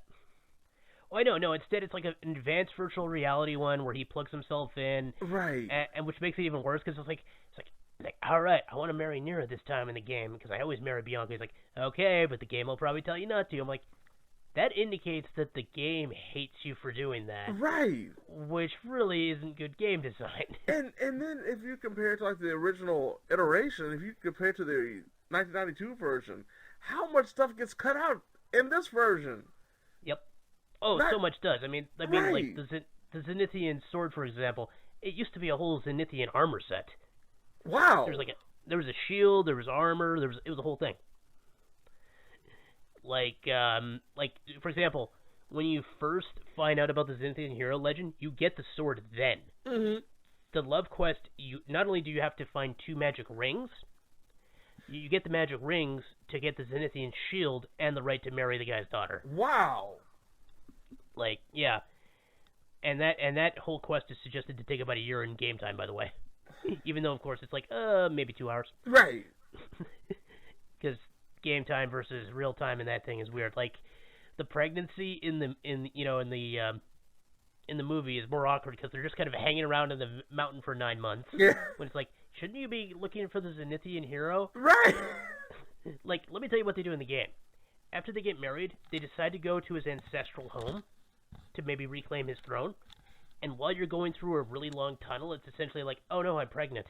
Well, I know, no, instead it's like an advanced virtual reality one where he plugs himself in. Right. And which makes it even worse because it's like, all right, I want to marry Nira this time in the game because I always marry Bianca. He's like, okay, but the game will probably tell you not to. I'm like, that indicates that the game hates you for doing that. Right. Which really isn't good game design. And then if you compare it to like the original iteration, if you compare it to the 1992 version, how much stuff gets cut out in this version? Yep. Oh, so much does. I mean, right. like the Zenithian sword, for example, it used to be a whole Zenithian armor set. Wow. There was a shield, there was armor, it was a whole thing. Like for example, when you first find out about the Zenithian hero legend, you get the sword then. Mm-hmm. The love quest, you not only do you have to find 2 magic rings, you get the magic rings to get the Zenithian shield and the right to marry the guy's daughter. Wow. Like, yeah. And that whole quest is suggested to take about a year in game time, by the way. Even though, of course, it's like, maybe 2 hours. Right. Because game time versus real time and that thing is weird. Like, the pregnancy in the movie is more awkward because they're just kind of hanging around in the mountain for 9 months. Yeah. When it's like, shouldn't you be looking for the Zenithian hero? Right. Like, let me tell you what they do in the game. After they get married, they decide to go to his ancestral home to maybe reclaim his throne. And while you're going through a really long tunnel, it's essentially like, oh no, I'm pregnant.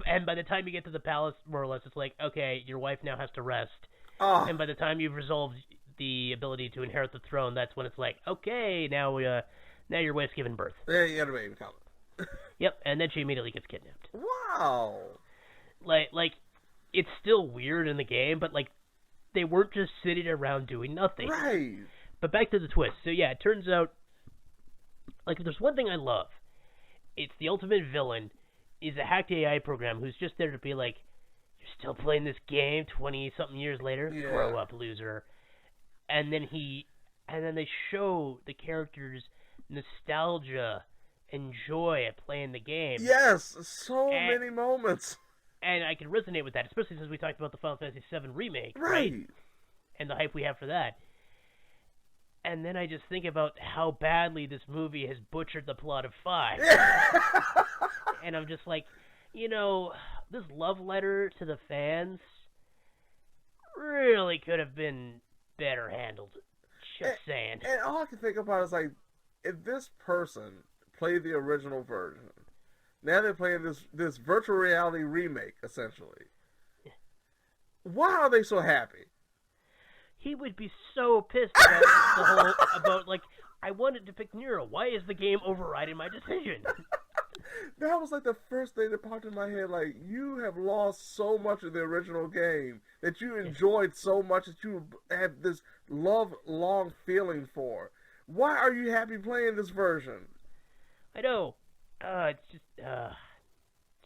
And by the time you get to the palace, more or less, it's like, okay, your wife now has to rest. Oh. And by the time you've resolved the ability to inherit the throne, that's when it's like, okay, now your wife's given birth. Yeah, you got a baby coming. Yep, and then she immediately gets kidnapped. Wow. Like, it's still weird in the game, but like, they weren't just sitting around doing nothing. Right. But back to the twist. So yeah, it turns out, like, if there's one thing I love, it's the ultimate villain is a hacked AI program who's just there to be like, you're still playing this game 20-something years later? Yeah. Grow up, loser. And then they show the characters nostalgia and joy at playing the game. Yes, so many moments. And I can resonate with that, especially since we talked about the Final Fantasy VII Remake, right? And the hype we have for that. And then I just think about how badly this movie has butchered the plot of 5. And I'm just like, this love letter to the fans really could have been better handled. Just saying. And all I can think about is like, if this person played the original version, now they're playing this virtual reality remake, essentially. Why are they so happy? He would be so pissed about like, I wanted to pick Nero. Why is the game overriding my decision? That was like the first thing that popped in my head. Like, you have lost so much of the original game that you enjoyed so much that you have this love-long feeling for. Why are you happy playing this version? I know. It's just,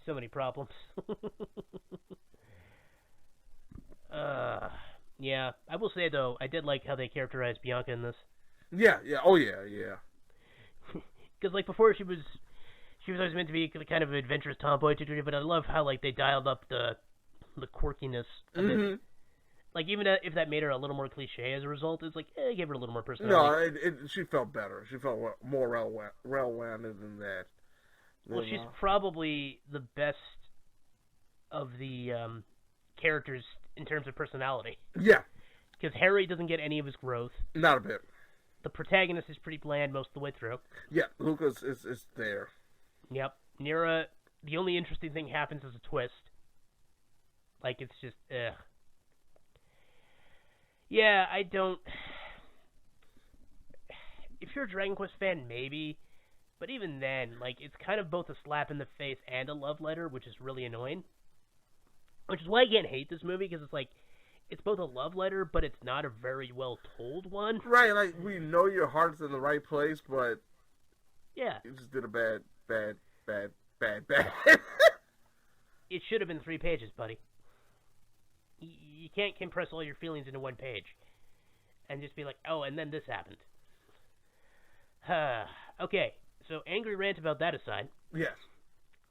so many problems. Yeah, I will say, though, I did like how they characterized Bianca in this. Yeah, oh yeah. Because, like, before she was always meant to be kind of an adventurous tomboy, but I love how, like, they dialed up the quirkiness of it. Like, even if that made her a little more cliche as a result, it's like, it gave her a little more personality. No, she felt better. She felt more well-rounded than that. Well, she's probably the best of the characters in terms of personality. Yeah. Because Harry doesn't get any of his growth. Not a bit. The protagonist is pretty bland most of the way through. Yeah, Lucas is there. Yep. Nira, the only interesting thing happens as a twist. Like, it's just, ugh. Yeah, I don't... if you're a Dragon Quest fan, maybe. But even then, like, it's kind of both a slap in the face and a love letter, which is really annoying. Which is why I can't hate this movie, because it's like, it's both a love letter, but it's not a very well told one. Right, like, we know your heart's in the right place, but yeah, you just did a bad. It should have been 3 pages, buddy. You can't compress all your feelings into 1 page and just be like, oh, and then this happened. Okay, so angry rant about that aside. Yes.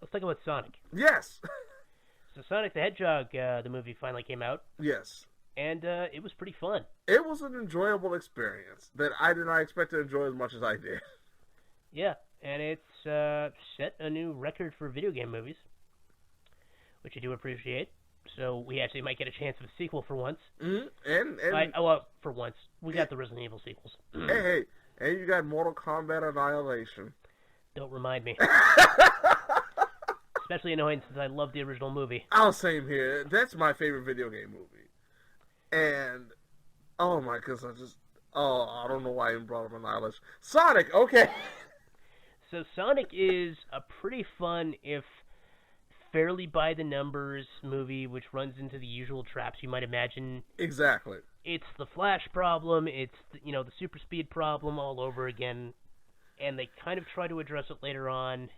Let's talk about Sonic. Yes. So Sonic the Hedgehog, the movie finally came out. Yes. And it was pretty fun. It was an enjoyable experience that I did not expect to enjoy as much as I did. Yeah, and it's set a new record for video game movies, which I do appreciate. So we actually might get a chance of a sequel for once. Mm-hmm. And for once. We got the Resident Evil sequels. Hey, and you got Mortal Kombat Annihilation. Don't remind me. Especially annoying since I love the original movie. Oh, same here. That's my favorite video game movie. And, oh my goodness, I don't know why I even brought up Annihilation. Sonic, okay. So Sonic is a pretty fun, if fairly by-the-numbers movie, which runs into the usual traps you might imagine. Exactly. It's the Flash problem, it's, the super speed problem all over again, and they kind of try to address it later on,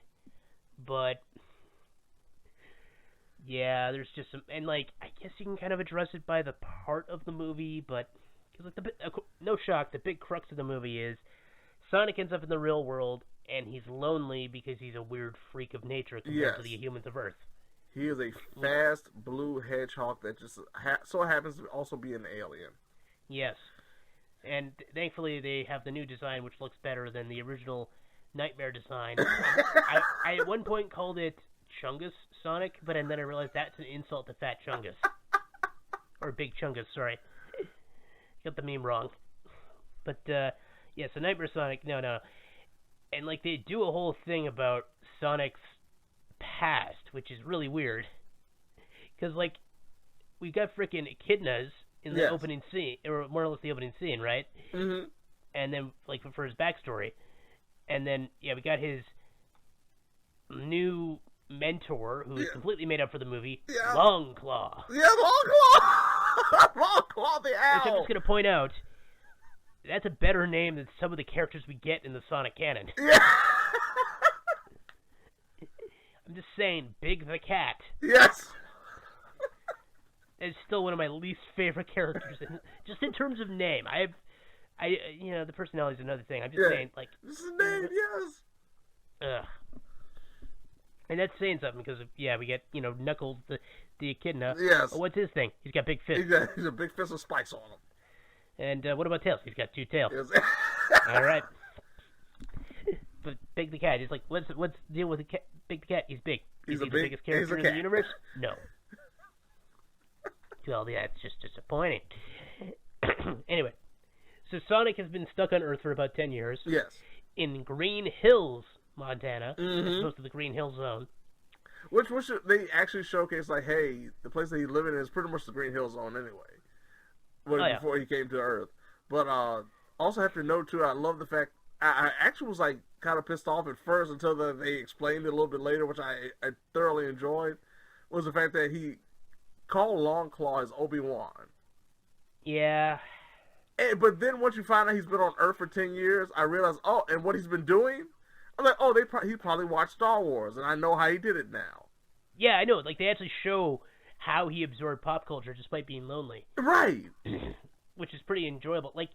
but yeah, there's just some, and like, I guess you can kind of address it by the part of the movie, but, cause like no shock, the big crux of the movie is Sonic ends up in the real world, and he's lonely because he's a weird freak of nature compared to the humans of Earth. He is a fast blue hedgehog that just so happens to also be an alien. Yes. And thankfully they have the new design, which looks better than the original Nightmare design. I at one point called it Chungus Sonic, but then I realized that's an insult to Fat Chungus. Or Big Chungus, sorry. Got the meme wrong. But, yeah, so Nightmare Sonic, no. And, like, they do a whole thing about Sonic's past, which is really weird. Because, like, we've got frickin' echidnas in the opening scene, or more or less the opening scene, right? Mm-hmm. And then, like, for his backstory. And then, yeah, we got his new mentor, who is completely made up for the movie, Longclaw. Yeah, Longclaw! Longclaw the owl! Which I'm just going to point out, that's a better name than some of the characters we get in the Sonic canon. Yeah. I'm just saying, Big the Cat. Yes. Is still one of my least favorite characters, just in terms of name. The personality is another thing. I'm just saying, like, this is a name, yes. Ugh. And that's saying something because, we get, Knuckles, the echidna. Yes. Oh, what's his thing? He's got big fists. He's a big fist with spikes on him. And what about Tails? He's got 2 tails. Yes. All right. But Big the Cat, he's like, what's the deal with Big the Cat? He's big. Is he the biggest character in the universe? No. Well, yeah, it's just disappointing. Anyway, so Sonic has been stuck on Earth for about 10 years. Yes. In Green Hills, Montana, mm-hmm. as opposed to the Green Hill Zone. Which they actually showcase, like, hey, the place that he's living in is pretty much the Green Hill Zone anyway. Before he came to Earth. But also have to note, too, I love the fact, I actually was, like, kind of pissed off at first until they explained it a little bit later, which I thoroughly enjoyed, was the fact that he called Longclaw as Obi-Wan. Yeah. But then once you find out he's been on Earth for 10 years, I realized, and what he's been doing? I'm like, he probably watched Star Wars, and I know how he did it now. Yeah, I know. Like, they actually show how he absorbed pop culture despite being lonely. Right. Which is pretty enjoyable. Like,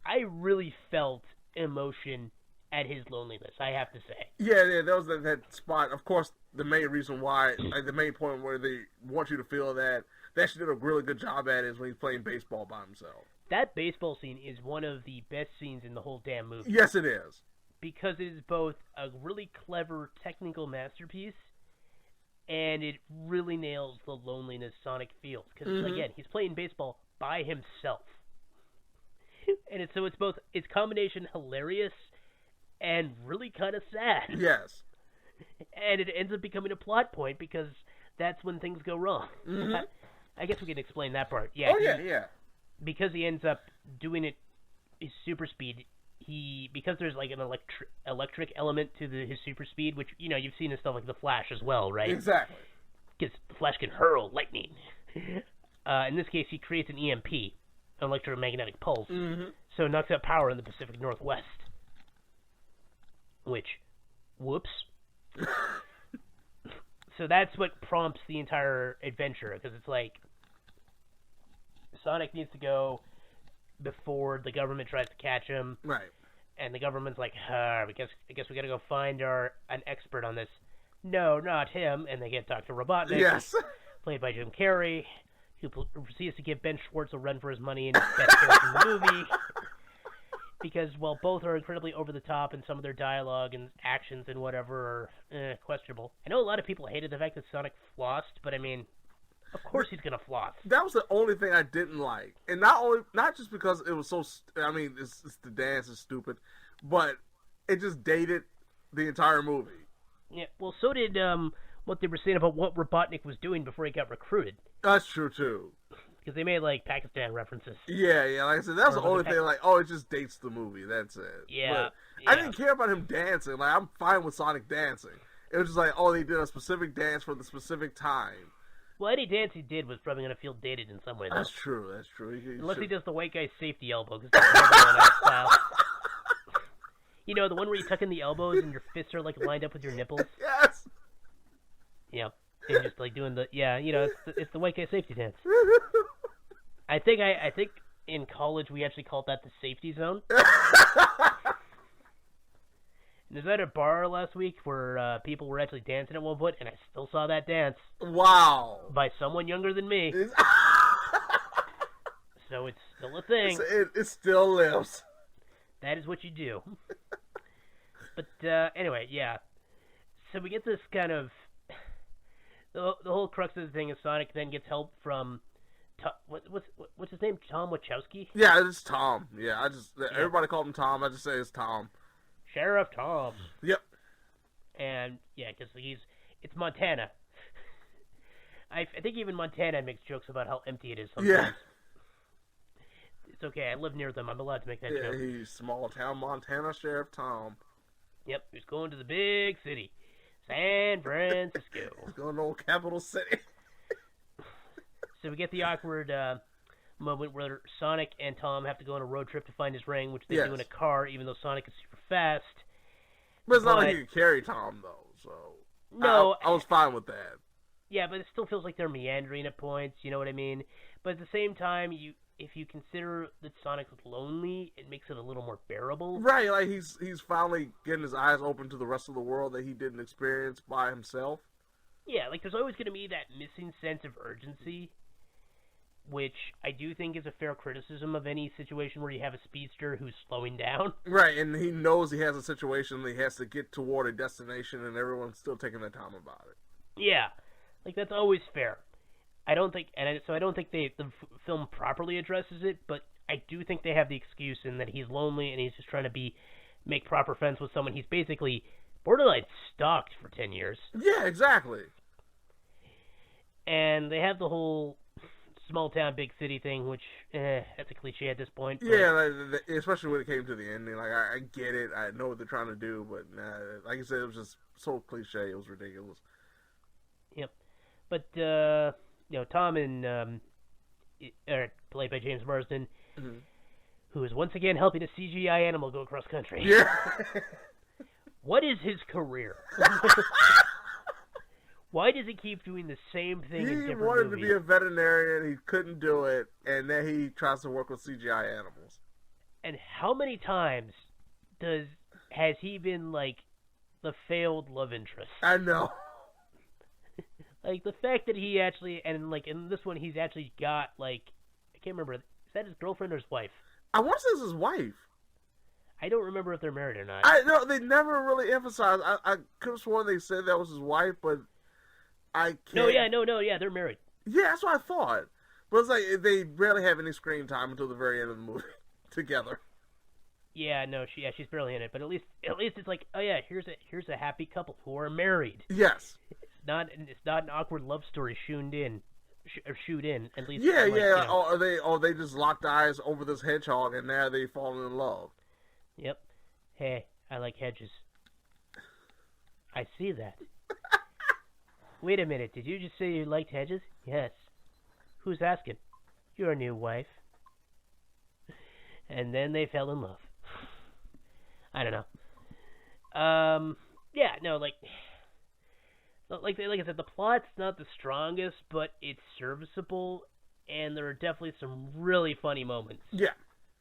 I really felt emotion at his loneliness, I have to say. Yeah, that was that spot. Of course, the main reason why, like the main point where they want you to feel that they actually did a really good job at is when he's playing baseball by himself. That baseball scene is one of the best scenes in the whole damn movie. Yes, it is. Because it is both a really clever technical masterpiece, and it really nails the loneliness Sonic feels. Because, again, he's playing baseball by himself. And it's combination hilarious and really kind of sad. Yes. And it ends up becoming a plot point because that's when things go wrong. Mm-hmm. I guess we can explain that part. Yeah. Yeah. Because he ends up doing it his super speed, because there's like an electric element to his super speed, which you've seen in stuff like the Flash as well, right? Exactly. Because the Flash can hurl lightning. In this case, he creates an EMP, an electromagnetic pulse, so it knocks out power in the Pacific Northwest. Which, whoops. So that's what prompts the entire adventure, because it's like Sonic needs to go before the government tries to catch him. Right. And the government's like, I guess we gotta go find an expert on this. No, not him. And they get Dr. Robotnik, yes, played by Jim Carrey, who proceeds to give Ben Schwartz a run for his money in his best character in the movie. Because while both are incredibly over the top and some of their dialogue and actions and whatever are questionable. I know a lot of people hated the fact that Sonic flossed, but I mean, of course he's gonna floss. That was the only thing I didn't like, and not just because it was so. I mean, it's the dance is stupid, but it just dated the entire movie. Yeah, well, so did what they were saying about what Robotnik was doing before he got recruited. That's true too. Because they made like Pakistan references. Yeah. Like I said, that's the only thing. Like, oh, it just dates the movie. That's it. Yeah, I didn't care about him dancing. Like, I'm fine with Sonic dancing. It was just like, oh, they did a specific dance for the specific time. Well, any dance he did was probably going to feel dated in some way, though. That's true. Unless he does the white guy's safety elbow, because that's the style. The one where you tuck in the elbows and your fists are like lined up with your nipples. Yes. Yeah, and just like doing the it's the white guy safety dance. I think in college we actually called that the safety zone. And I was at a bar last week where people were actually dancing at one point, and I still saw that dance. Wow. By someone younger than me. So it's still a thing. It still lives. That is what you do. But anyway, yeah. So we get this kind of the whole crux of the thing is Sonic then gets help from what's his name? Tom Wachowski? Yeah, it's Tom. Yeah, everybody called him Tom. I just say it's Tom. Sheriff Tom. Yep. And yeah, because it's Montana. I think even Montana makes jokes about how empty it is sometimes. Yeah. It's okay. I live near them. I'm allowed to make that joke. Yeah, he's small town Montana Sheriff Tom. Yep, he's going to the big city, San Francisco. He's going to old capital city. So we get the awkward moment where Sonic and Tom have to go on a road trip to find his ring, which they do in a car, even though Sonic is super fast. But it's not like he could carry Tom, though, so... No. I was fine with that. Yeah, but it still feels like they're meandering at points, you know what I mean? But at the same time, if you consider that Sonic is lonely, it makes it a little more bearable. Right, like he's finally getting his eyes open to the rest of the world that he didn't experience by himself. Yeah, like there's always going to be that missing sense of urgency, which I do think is a fair criticism of any situation where you have a speedster who's slowing down. Right, and he knows he has a situation that he has to get toward a destination, and everyone's still taking their time about it. Yeah, like that's always fair. I don't think the film properly addresses it, but I do think they have the excuse in that he's lonely and he's just trying to make proper friends with someone he's basically borderline stalked for 10 years. Yeah, exactly. And they have the whole small town, big city thing, which, that's a cliche at this point. But... Yeah, especially when it came to the ending. Like, I get it. I know what they're trying to do, but like you said, it was just so cliche. It was ridiculous. Yep. But, Tom and, played by James Marsden, who is once again helping a CGI animal go across country. Yeah. What is his career? Why does he keep doing the same thing in different movies? He wanted to be a veterinarian, he couldn't do it, and then he tries to work with CGI animals. And how many times has he been, like, the failed love interest? I know. Like, the fact that he actually, and, like, in this one, he's actually got, like, I can't remember, is that his girlfriend or his wife? I want to say it's his wife. I don't remember if they're married or not. No, they never really emphasized. I could have sworn they said that was his wife, but I can't. No, they're married. Yeah, that's what I thought. But it's like they barely have any screen time until the very end of the movie together. Yeah, no, she's barely in it, but at least it's like, oh yeah, here's a happy couple who are married. Yes. It's not an awkward love story shoot in at least. Yeah, yeah. Or they just locked eyes over this hedgehog and now they've fallen in love. Yep. Hey, I like hedges. I see that. Wait a minute, did you just say you liked hedges? Yes. Who's asking? Your new wife. And then they fell in love. I don't know. Yeah, no, like I said, the plot's not the strongest, but it's serviceable, and there are definitely some really funny moments. Yeah.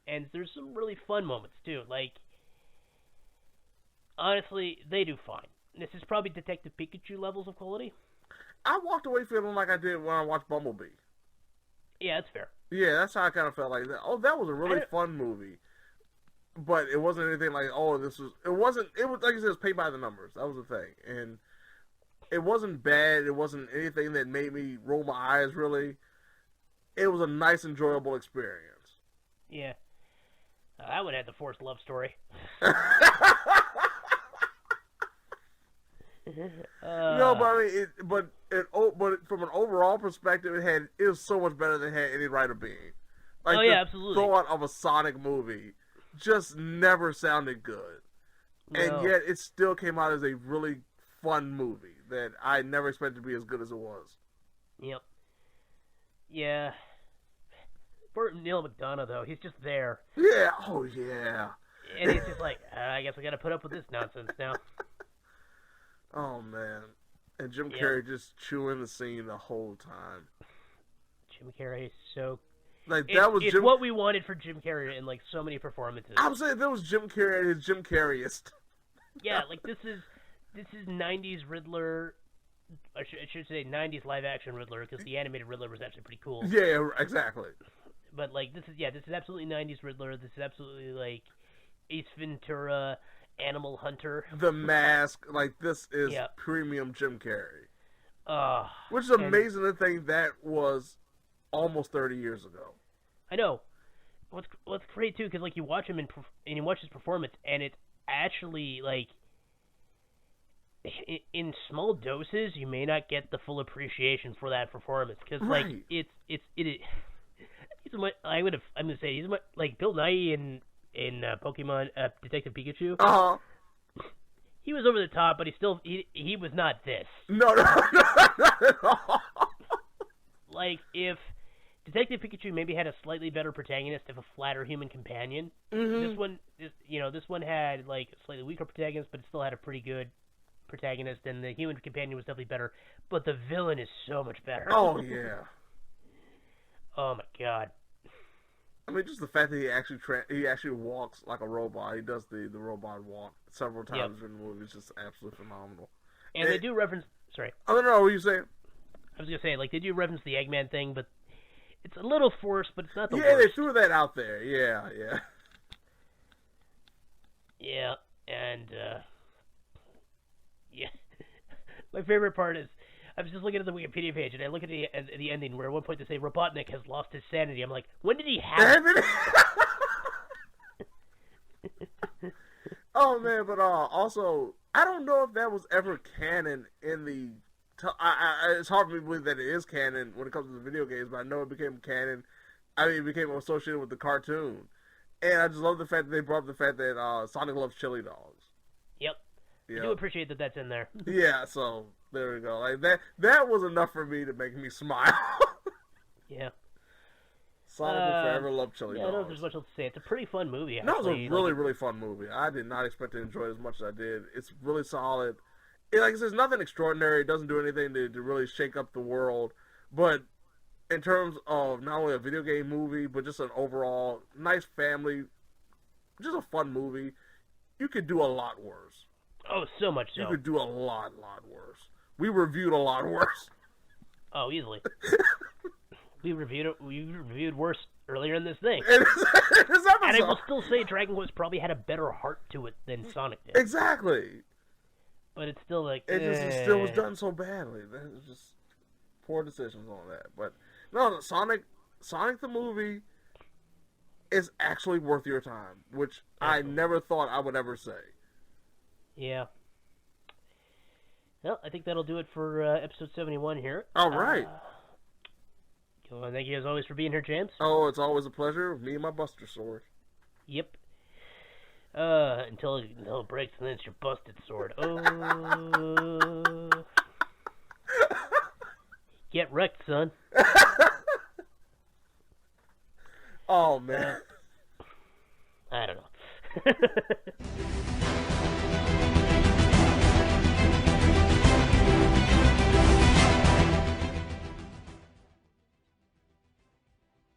And there's some really fun moments, too. Like, honestly, they do fine. This is probably Detective Pikachu levels of quality. I walked away feeling like I did when I watched Bumblebee. Yeah, that's fair. Yeah, that's how I kind of felt like that. Oh, that was a really fun movie. But it wasn't anything like, it was like I said, it was paid by the numbers. That was the thing. And it wasn't bad. It wasn't anything that made me roll my eyes, really. It was a nice, enjoyable experience. Yeah. I would have the forced love story. No, but I mean, but from an overall perspective, it was so much better than it had any right of being. Like, absolutely. The thought of a Sonic movie just never sounded good, and yet it still came out as a really fun movie that I never expected to be as good as it was. Yep. Yeah. Poor Neil McDonough, though, he's just there. Yeah. Oh yeah. And he's just like, I guess I got to put up with this nonsense now. Oh man, and Jim Carrey just chewing the scene the whole time. Jim Carrey is so. It's what we wanted for Jim Carrey in like so many performances. I'm saying that was Jim Carrey at his Jim Carreyest. Yeah, like this is 90s Riddler. I should say 90s live action Riddler, because the animated Riddler was actually pretty cool. Yeah, exactly. But like this is absolutely 90s Riddler. This is absolutely like Ace Ventura, Animal Hunter. The Mask, like this is premium Jim Carrey. Which is amazing to think that was almost 30 years ago. I know. What's great too, because like you watch him and you watch his performance, and it's actually like in small doses you may not get the full appreciation for that performance, because like it is. He's I'm gonna say he's like Bill Nye in Pokemon Detective Pikachu. He was over the top, but he was not this. No, not at all. Like if Detective Pikachu maybe had a slightly better protagonist, if a flatter human companion. This one had like a slightly weaker protagonist, but it still had a pretty good protagonist, and the human companion was definitely better. But the villain is so much better. Oh yeah. Oh my god. I mean, just the fact that he actually walks like a robot. He does the robot walk several times in the movie. It's just absolutely phenomenal. And they do reference. Sorry. I don't know. What were you saying? I was gonna say, like, they do reference the Eggman thing, but it's a little forced. But it's not the worst. Yeah, they threw that out there. Yeah. Yeah, and my favorite part is I was just looking at the Wikipedia page, and I look at the ending where at one point they say Robotnik has lost his sanity. I'm like, when did he have it? Oh man, but also I don't know if that was ever canon in the. It's hard for me to believe that it is canon when it comes to the video games, but I know it became canon. I mean, it became associated with the cartoon, and I just love the fact that they brought up the fact that Sonic loves chili dogs. Yep. I do appreciate that that's in there. Yeah, so there we go. Like that was enough for me to make me smile. Yeah. Sonic will forever love chili dogs. I don't know if there's much else to say. It's a pretty fun movie, actually. No, it was a really, really fun movie. I did not expect to enjoy it as much as I did. It's really solid. Like I said, it's nothing extraordinary. It doesn't do anything to really shake up the world. But in terms of not only a video game movie, but just an overall nice family, just a fun movie, you could do a lot worse. Oh, so much so. You could do a lot worse. We reviewed a lot worse. Oh, easily. We reviewed worse earlier in this thing. In this episode. And I will still say Dragon Quest probably had a better heart to it than Sonic did. Exactly. But it's still like... It still was done so badly. It was just poor decisions on that. But no, Sonic the movie is actually worth your time, which I never thought I would ever say. Yeah. Well, I think that'll do it for episode 71 here. All right. Well, thank you as always for being here, James. Oh, it's always a pleasure. Me and my Buster Sword. Yep. Until it breaks, and then it's your busted sword. Oh. Get wrecked, son. Oh, man. I don't know.